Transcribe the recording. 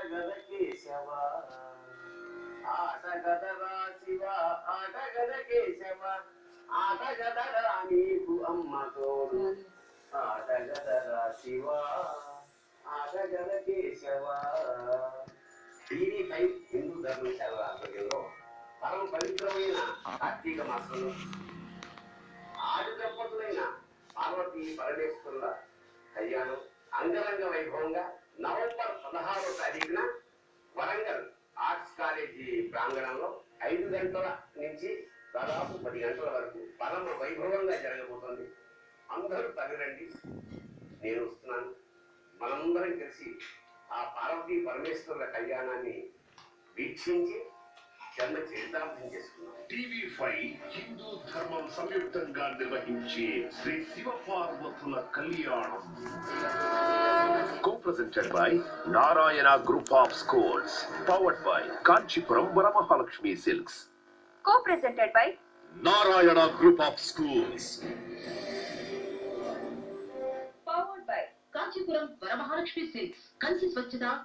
ఆటగద కేశవ ఆటగదరా శివ ఆటగద కేశవ ఆటగదరా నీకు అమ్మ తోడు ఆటగదరా శివ ఆటగద కేశవ. టీవీ5 హిందూ ధర్మశాల ఆధ్వర్యంలో పరమ పవిత్రమైన కార్తీక మాసంలో ఆది దంపతులైన పార్వతీ పరమేశ్వరుల కళ్యాణం అంగరంగ వైభవంగా నవంబర్ 16వ తారీఖున వరంగల్ ఆర్ట్స్ కాలేజీ ప్రాంగణంలో 5 గంటల నుంచి దాదాపు 10 గంటల వరకు పరమ వైభవంగా జరగబోతోంది. అందరూ తరలిరండి, నేను వస్తున్నాను. మనందరం కలిసి ఆ పార్వతీ పరమేశ్వరుల కళ్యాణాన్ని వీక్షించి జన్మ చరితార్థం చేసుకున్నాం. టీవీ5 హిందూ ధర్మం సంయుక్తంగా నిర్వహించే శ్రీ శివ పార్వతుల కళ్యాణం. Co-presented by Narayana Group of Schools, powered by Kanchipuram Varamahalakshmi Silks. Co-presented by Narayana Group of Schools, powered by Kanchipuram Varamahalakshmi Silks. Kanchi Swachhata